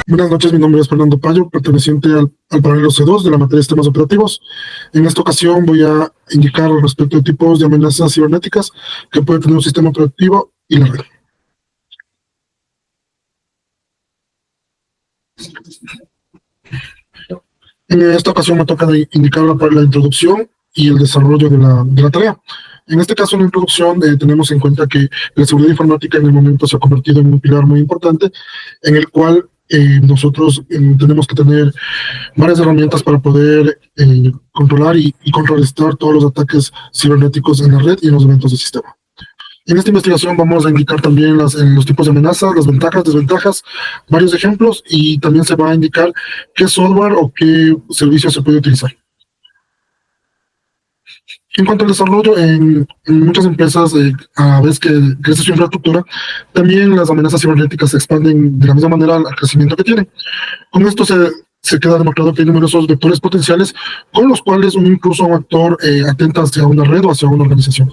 Buenas noches, mi nombre es Fernando Payo, perteneciente al paralelo C2 de la materia de sistemas operativos. En esta ocasión voy a indicar respecto de tipos de amenazas cibernéticas que puede tener un sistema operativo y la red. En esta ocasión me toca indicar la introducción y el desarrollo de la tarea. En este caso, en la introducción, tenemos en cuenta que la seguridad informática en el momento se ha convertido en un pilar muy importante, en el cual nosotros tenemos que tener varias herramientas para poder controlar y contrarrestar todos los ataques cibernéticos en la red y en los eventos del sistema. En esta investigación vamos a indicar también los tipos de amenazas, las ventajas, desventajas, varios ejemplos, y también se va a indicar qué software o qué servicio se puede utilizar. En cuanto al desarrollo, en muchas empresas, a veces que crece su infraestructura, también las amenazas cibernéticas se expanden de la misma manera al crecimiento que tienen. Con esto se queda demostrado que hay numerosos vectores potenciales con los cuales incluso un actor atenta hacia una red o hacia una organización.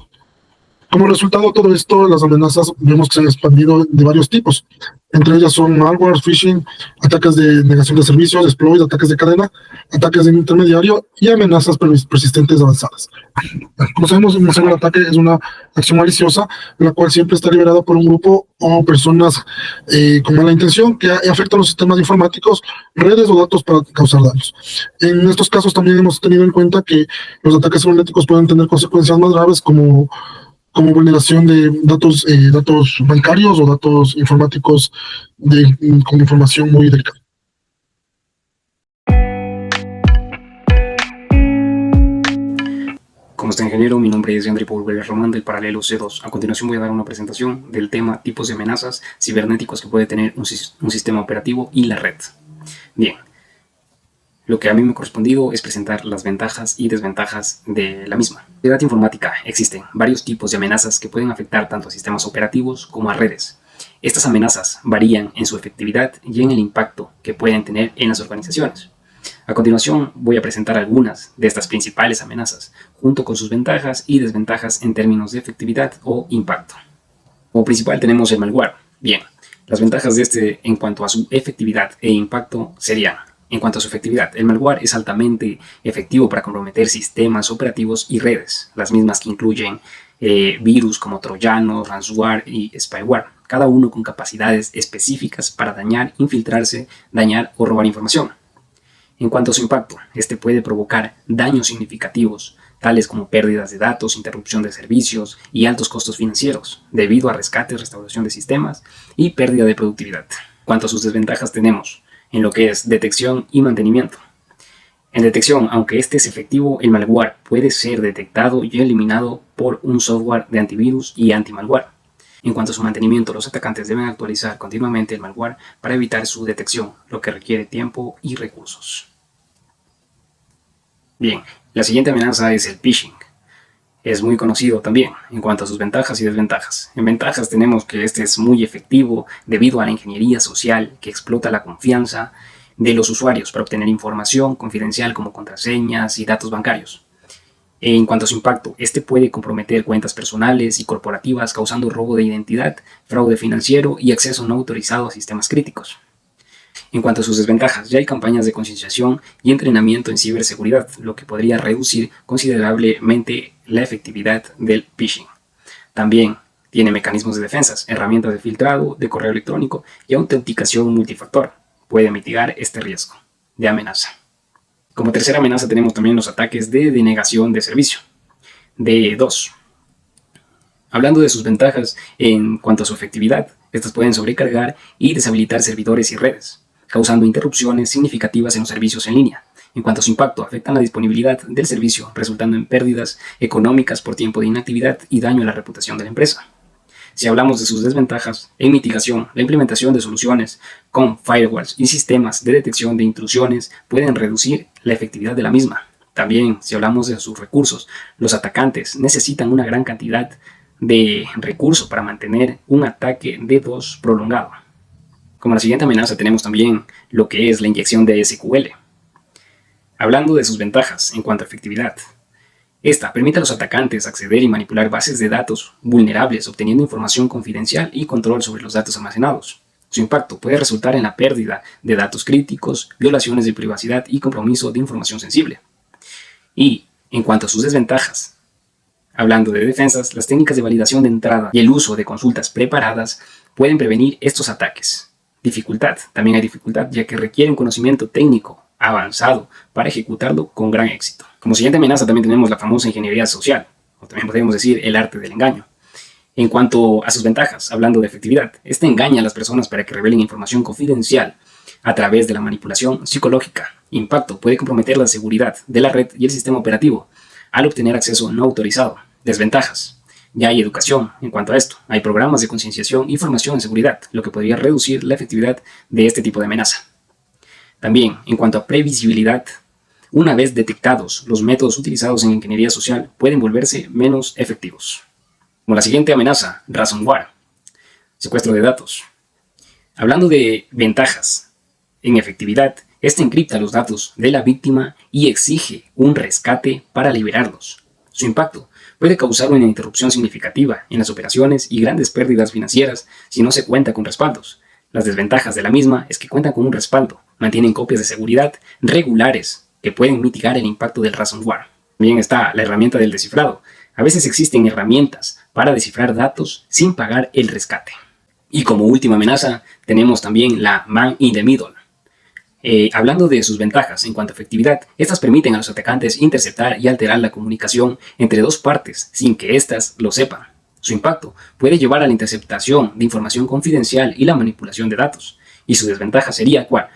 Como resultado de todo esto, las amenazas vemos que se han expandido de varios tipos. Entre ellas son malware, phishing, ataques de negación de servicios, exploits, ataques de cadena, ataques de intermediario y amenazas persistentes avanzadas. Como sabemos, un ciberataque es una acción maliciosa, la cual siempre está liberada por un grupo o personas con mala intención que afecta a los sistemas informáticos, redes o datos para causar daños. En estos casos también hemos tenido en cuenta que los ataques cibernéticos pueden tener consecuencias más graves como vulneración de datos bancarios o datos informáticos con información muy delicada. ¿Cómo está, ingeniero? Mi nombre es André Paul Vélez Román del paralelo C2. A continuación voy a dar una presentación del tema tipos de amenazas cibernéticos que puede tener un sistema operativo y la red. Bien, lo que a mí me ha correspondido es presentar las ventajas y desventajas de la misma. En la seguridad informática existen varios tipos de amenazas que pueden afectar tanto a sistemas operativos como a redes. Estas amenazas varían en su efectividad y en el impacto que pueden tener en las organizaciones. A continuación voy a presentar algunas de estas principales amenazas, junto con sus ventajas y desventajas en términos de efectividad o impacto. Como principal tenemos el malware. Bien, las ventajas de este en cuanto a su efectividad e impacto serían: en cuanto a su efectividad, el malware es altamente efectivo para comprometer sistemas operativos y redes, las mismas que incluyen virus como troyanos, ransomware y spyware, cada uno con capacidades específicas para dañar, infiltrarse, dañar o robar información. En cuanto a su impacto, este puede provocar daños significativos, tales como pérdidas de datos, interrupción de servicios y altos costos financieros, debido a rescates, restauración de sistemas y pérdida de productividad. En cuanto a sus desventajas tenemos en lo que es detección y mantenimiento. En detección, aunque este es efectivo, el malware puede ser detectado y eliminado por un software de antivirus y anti-malware. En cuanto a su mantenimiento, los atacantes deben actualizar continuamente el malware para evitar su detección, lo que requiere tiempo y recursos. Bien, la siguiente amenaza es el phishing. Es muy conocido también en cuanto a sus ventajas y desventajas. En ventajas tenemos que este es muy efectivo debido a la ingeniería social que explota la confianza de los usuarios para obtener información confidencial como contraseñas y datos bancarios. En cuanto a su impacto, este puede comprometer cuentas personales y corporativas causando robo de identidad, fraude financiero y acceso no autorizado a sistemas críticos. En cuanto a sus desventajas, ya hay campañas de concienciación y entrenamiento en ciberseguridad, lo que podría reducir considerablemente la efectividad del phishing. También tiene mecanismos de defensas, herramientas de filtrado de correo electrónico y autenticación multifactor. Puede mitigar este riesgo de amenaza. Como tercera amenaza tenemos también los ataques de denegación de servicio. D2. Hablando de sus ventajas en cuanto a su efectividad, estas pueden sobrecargar y deshabilitar servidores y redes, causando interrupciones significativas en los servicios en línea. En cuanto a su impacto, afectan la disponibilidad del servicio, resultando en pérdidas económicas por tiempo de inactividad y daño a la reputación de la empresa. Si hablamos de sus desventajas, en mitigación, la implementación de soluciones con firewalls y sistemas de detección de intrusiones pueden reducir la efectividad de la misma. También, si hablamos de sus recursos, los atacantes necesitan una gran cantidad de recursos para mantener un ataque D2 prolongado. Como la siguiente amenaza tenemos también lo que es la inyección de SQL. Hablando de sus ventajas en cuanto a efectividad, esta permite a los atacantes acceder y manipular bases de datos vulnerables, obteniendo información confidencial y control sobre los datos almacenados. Su impacto puede resultar en la pérdida de datos críticos, violaciones de privacidad y compromiso de información sensible. Y, en cuanto a sus desventajas, hablando de defensas, las técnicas de validación de entrada y el uso de consultas preparadas pueden prevenir estos ataques. Dificultad. También hay dificultad, ya que requiere un conocimiento técnico avanzado para ejecutarlo con gran éxito. Como siguiente amenaza también tenemos la famosa ingeniería social, o también podemos decir el arte del engaño. En cuanto a sus ventajas, hablando de efectividad, este engaña a las personas para que revelen información confidencial a través de la manipulación psicológica. Impacto. Puede comprometer la seguridad de la red y el sistema operativo al obtener acceso no autorizado. Desventajas. Ya hay educación en cuanto a esto. Hay programas de concienciación y formación en seguridad, lo que podría reducir la efectividad de este tipo de amenaza. También, en cuanto a previsibilidad, una vez detectados, los métodos utilizados en ingeniería social pueden volverse menos efectivos. Como la siguiente amenaza, ransomware, secuestro de datos. Hablando de ventajas en efectividad, este encripta los datos de la víctima y exige un rescate para liberarlos. Su impacto puede causar una interrupción significativa en las operaciones y grandes pérdidas financieras si no se cuenta con respaldos. Las desventajas de la misma es que cuentan con un respaldo, mantienen copias de seguridad regulares que pueden mitigar el impacto del ransomware. También está la herramienta del descifrado. A veces existen herramientas para descifrar datos sin pagar el rescate. Y como última amenaza, tenemos también la man in the middle. Hablando de sus ventajas en cuanto a efectividad, estas permiten a los atacantes interceptar y alterar la comunicación entre dos partes sin que éstas lo sepan. Su impacto puede llevar a la interceptación de información confidencial y la manipulación de datos. Y su desventaja sería ¿cuál?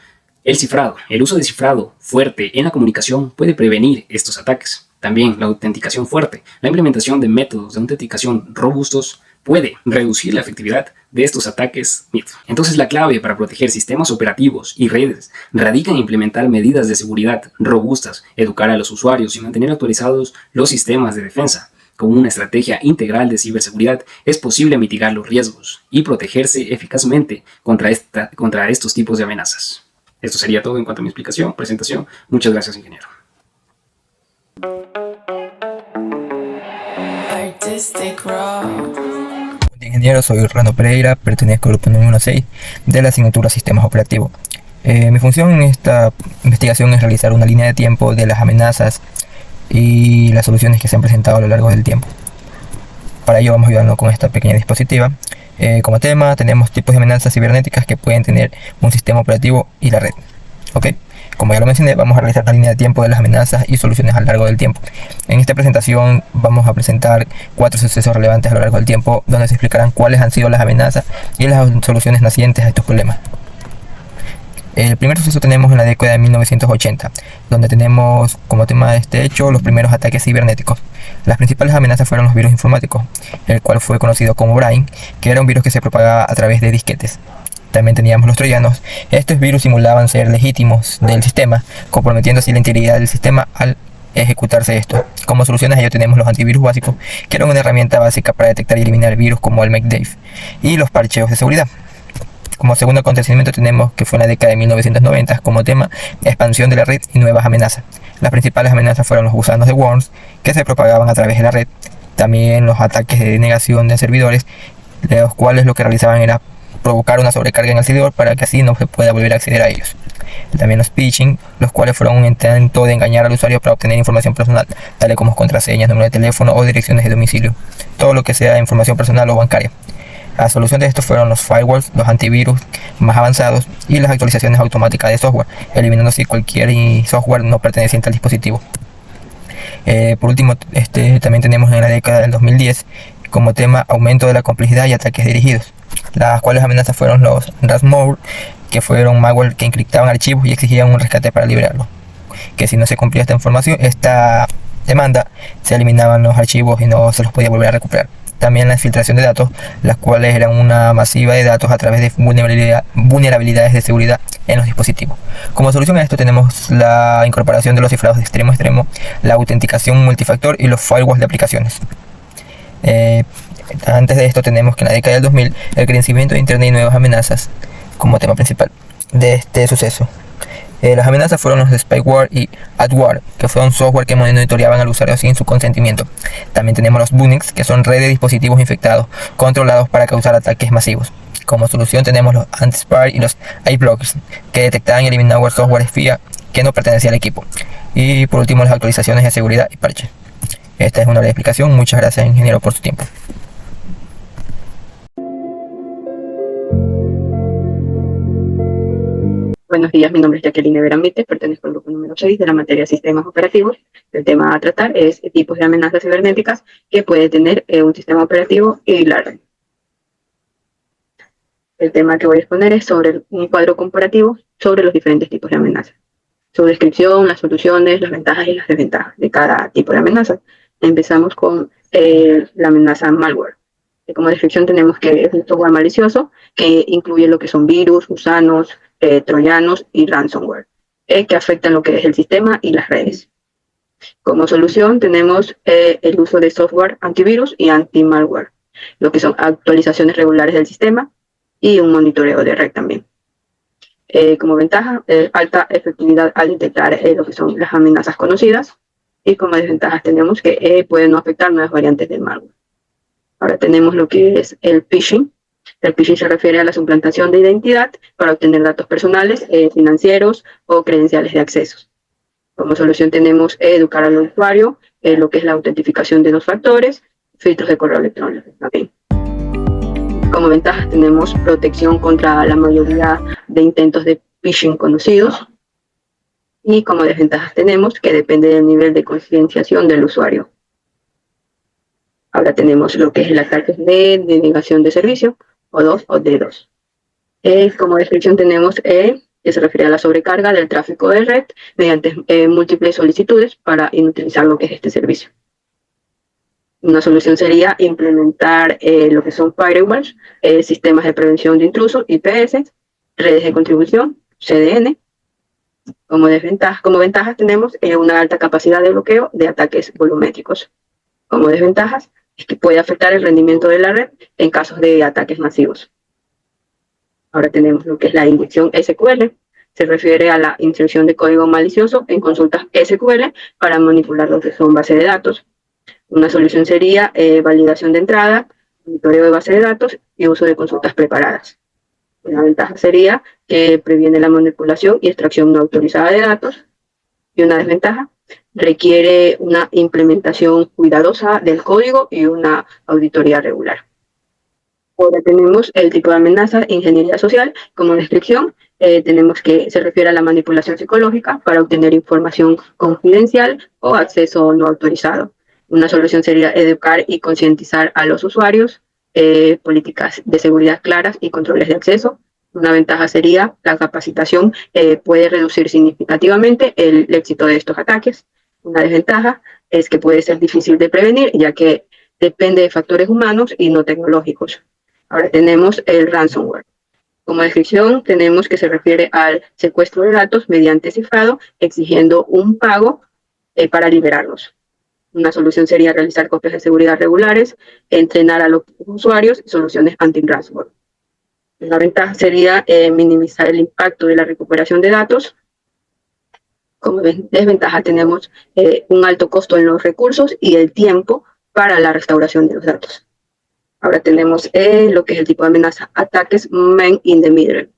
El cifrado. El uso de cifrado fuerte en la comunicación puede prevenir estos ataques. También la autenticación fuerte. La implementación de métodos de autenticación robustos puede reducir la efectividad de estos ataques. Entonces la clave para proteger sistemas operativos y redes radica en implementar medidas de seguridad robustas, educar a los usuarios y mantener actualizados los sistemas de defensa. Con una estrategia integral de ciberseguridad es posible mitigar los riesgos y protegerse eficazmente contra estos tipos de amenazas. Esto sería todo en cuanto a mi explicación, presentación. Muchas gracias, ingeniero. Ingeniero, soy Orlando Pereira, pertenezco al grupo número 6 de la asignatura Sistemas Operativos. Mi función en esta investigación es realizar una línea de tiempo de las amenazas y las soluciones que se han presentado a lo largo del tiempo. Para ello vamos a ayudarnos con esta pequeña diapositiva. Como tema tenemos tipos de amenazas cibernéticas que pueden tener un sistema operativo y la red. Como ya lo mencioné, vamos a realizar una línea de tiempo de las amenazas y soluciones a lo largo del tiempo. En esta presentación vamos a presentar 4 sucesos relevantes a lo largo del tiempo, donde se explicarán cuáles han sido las amenazas y las soluciones nacientes a estos problemas. El primer suceso tenemos en la década de 1980, donde tenemos como tema de este hecho los primeros ataques cibernéticos. Las principales amenazas fueron los virus informáticos, el cual fue conocido como Brain, que era un virus que se propagaba a través de disquetes. También teníamos los troyanos. Estos virus simulaban ser legítimos del sistema, comprometiendo así la integridad del sistema al ejecutarse esto. Como soluciones a ello tenemos los antivirus básicos, que eran una herramienta básica para detectar y eliminar virus como el McDave, y los parcheos de seguridad. Como segundo acontecimiento tenemos que fue en la década de 1990 como tema expansión de la red y nuevas amenazas. Las principales amenazas fueron los gusanos de Worms, que se propagaban a través de la red. También los ataques de denegación de servidores, de los cuales lo que realizaban era provocar una sobrecarga en el servidor para que así no se pueda volver a acceder a ellos. También los phishing, los cuales fueron un intento de engañar al usuario para obtener información personal, tales como contraseñas, número de teléfono o direcciones de domicilio, todo lo que sea información personal o bancaria. La solución de esto fueron los firewalls, los antivirus más avanzados y las actualizaciones automáticas de software, eliminando así cualquier software no perteneciente al dispositivo. Por último, también tenemos en la década del 2010 como tema aumento de la complejidad y ataques dirigidos. Las cuales amenazas fueron los ransomware, que fueron malware que encriptaban archivos y exigían un rescate para liberarlos. Que si no se cumplía esta demanda, se eliminaban los archivos y no se los podía volver a recuperar. También la filtración de datos, las cuales eran una masiva de datos a través de vulnerabilidades de seguridad en los dispositivos. Como solución a esto tenemos la incorporación de los cifrados de extremo a extremo, la autenticación multifactor y los firewalls de aplicaciones. Antes de esto tenemos que en la década del 2000 el crecimiento de Internet y nuevas amenazas como tema principal de este suceso. Las amenazas fueron los de spyware y adware, que fueron software que monitoreaban al usuario sin su consentimiento. También tenemos los Bunix, que son redes de dispositivos infectados controlados para causar ataques masivos. Como solución tenemos los anti-spy y los iBlockers, que detectan y eliminan software espía que no pertenecía al equipo. Y por último, las actualizaciones de seguridad y parches. Esta es una breve explicación. Muchas gracias, ingeniero, por su tiempo. Buenos días, mi nombre es Jacqueline Veramite, pertenezco al grupo número 6 de la materia Sistemas Operativos. El tema a tratar es tipos de amenazas cibernéticas que puede tener un sistema operativo y la red. El tema que voy a exponer es sobre un cuadro comparativo sobre los diferentes tipos de amenazas. Su descripción, las soluciones, las ventajas y las desventajas de cada tipo de amenaza. Empezamos con la amenaza malware. Como descripción tenemos que es un software malicioso que incluye lo que son virus, gusanos, troyanos y ransomware, que afectan lo que es el sistema y las redes. Como solución tenemos el uso de software antivirus y anti-malware, lo que son actualizaciones regulares del sistema y un monitoreo de red también. Como ventaja, alta efectividad al detectar lo que son las amenazas conocidas, y como desventajas tenemos que pueden no afectar nuevas variantes del malware. Ahora tenemos lo que es el phishing. El phishing se refiere a la suplantación de identidad para obtener datos personales, financieros o credenciales de accesos. Como solución tenemos educar al usuario, lo que es la autentificación de 2 factores, filtros de correo electrónico también. Como ventajas tenemos protección contra la mayoría de intentos de phishing conocidos. Y como desventajas tenemos que depende del nivel de concienciación del usuario. Ahora tenemos lo que es el ataque de denegación de servicio, O2 o D2. Como descripción tenemos que se refiere a la sobrecarga del tráfico de red mediante múltiples solicitudes para inutilizar lo que es este servicio. Una solución sería implementar lo que son firewalls, sistemas de prevención de intrusos, IPS, redes de contribución, CDN. Como ventajas tenemos una alta capacidad de bloqueo de ataques volumétricos. Como desventajas es que puede afectar el rendimiento de la red en casos de ataques masivos. Ahora tenemos lo que es la inyección SQL. Se refiere a la inserción de código malicioso en consultas SQL para manipular lo que son bases de datos. Una solución sería validación de entrada, monitoreo de base de datos y uso de consultas preparadas. Una ventaja sería que previene la manipulación y extracción no autorizada de datos. Y una desventaja requiere una implementación cuidadosa del código y una auditoría regular. Ahora tenemos el tipo de amenaza, ingeniería social. Como descripción, tenemos que se refiere a la manipulación psicológica para obtener información confidencial o acceso no autorizado. Una solución sería educar y concientizar a los usuarios, políticas de seguridad claras y controles de acceso. Una ventaja sería la capacitación puede reducir significativamente el éxito de estos ataques. Una desventaja es que puede ser difícil de prevenir, ya que depende de factores humanos y no tecnológicos. Ahora tenemos el ransomware. Como descripción tenemos que se refiere al secuestro de datos mediante cifrado, exigiendo un pago para liberarlos. Una solución sería realizar copias de seguridad regulares, entrenar a los usuarios y soluciones anti-ransomware. La ventaja sería minimizar el impacto de la recuperación de datos. Como desventaja tenemos un alto costo en los recursos y el tiempo para la restauración de los datos. Ahora tenemos lo que es el tipo de amenaza, ataques man in the middle.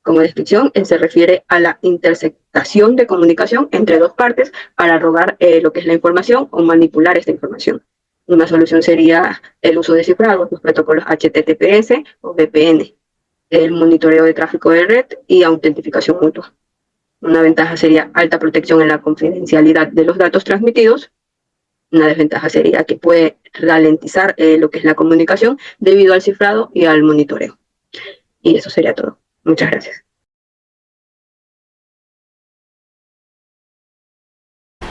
Como descripción, se refiere a la interceptación de comunicación entre 2 partes para robar lo que es la información o manipular esta información. Una solución sería el uso de cifrados, los protocolos HTTPS o VPN, el monitoreo de tráfico de red y autentificación mutua. Una ventaja sería alta protección en la confidencialidad de los datos transmitidos. Una desventaja sería que puede ralentizar lo que es la comunicación debido al cifrado y al monitoreo. Y eso sería todo. Muchas gracias.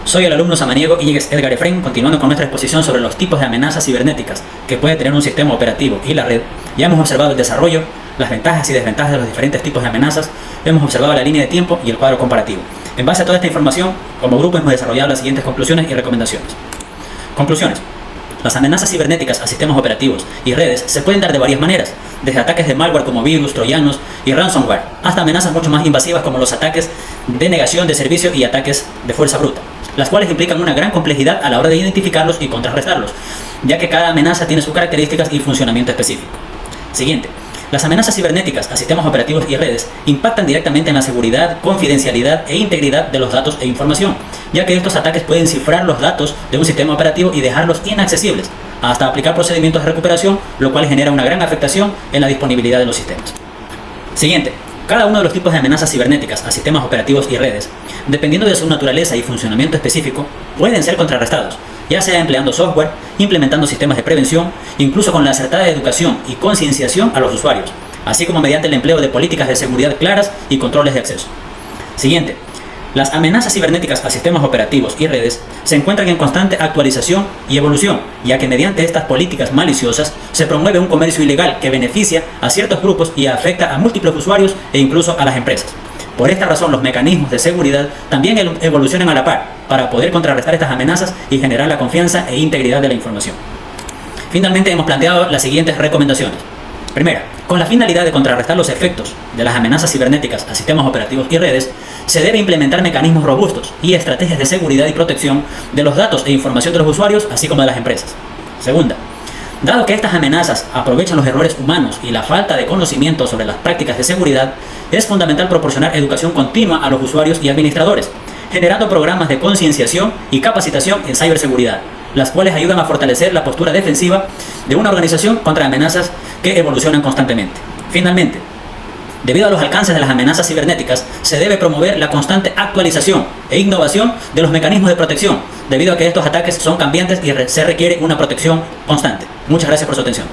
Soy el alumno samaniego Íñiguez Edgar Efraín, continuando con nuestra exposición sobre los tipos de amenazas cibernéticas que puede tener un sistema operativo y la red. Ya hemos observado el desarrollo, las ventajas y desventajas de los diferentes tipos de amenazas, hemos observado la línea de tiempo y el cuadro comparativo. En base a toda esta información, como grupo hemos desarrollado las siguientes conclusiones y recomendaciones. Conclusiones. Las amenazas cibernéticas a sistemas operativos y redes se pueden dar de varias maneras, desde ataques de malware como virus, troyanos y ransomware, hasta amenazas mucho más invasivas como los ataques de negación de servicio y ataques de fuerza bruta, las cuales implican una gran complejidad a la hora de identificarlos y contrarrestarlos, ya que cada amenaza tiene sus características y funcionamiento específico. Siguiente. Las amenazas cibernéticas a sistemas operativos y redes impactan directamente en la seguridad, confidencialidad e integridad de los datos e información, ya que estos ataques pueden cifrar los datos de un sistema operativo y dejarlos inaccesibles, hasta aplicar procedimientos de recuperación, lo cual genera una gran afectación en la disponibilidad de los sistemas. Siguiente. Cada uno de los tipos de amenazas cibernéticas a sistemas operativos y redes, dependiendo de su naturaleza y funcionamiento específico, pueden ser contrarrestados, ya sea empleando software, implementando sistemas de prevención, incluso con la acertada educación y concienciación a los usuarios, así como mediante el empleo de políticas de seguridad claras y controles de acceso. Siguiente. Las amenazas cibernéticas a sistemas operativos y redes se encuentran en constante actualización y evolución, ya que mediante estas políticas maliciosas se promueve un comercio ilegal que beneficia a ciertos grupos y afecta a múltiples usuarios e incluso a las empresas. Por esta razón, los mecanismos de seguridad también evolucionan a la par para poder contrarrestar estas amenazas y generar la confianza e integridad de la información. Finalmente, hemos planteado las siguientes recomendaciones. Primera, con la finalidad de contrarrestar los efectos de las amenazas cibernéticas a sistemas operativos y redes, se debe implementar mecanismos robustos y estrategias de seguridad y protección de los datos e información de los usuarios, así como de las empresas. Segunda, dado que estas amenazas aprovechan los errores humanos y la falta de conocimiento sobre las prácticas de seguridad, es fundamental proporcionar educación continua a los usuarios y administradores, generando programas de concienciación y capacitación en ciberseguridad, las cuales ayudan a fortalecer la postura defensiva de una organización contra amenazas que evolucionan constantemente. Finalmente, debido a los alcances de las amenazas cibernéticas, se debe promover la constante actualización e innovación de los mecanismos de protección, debido a que estos ataques son cambiantes y se requiere una protección constante. Muchas gracias por su atención.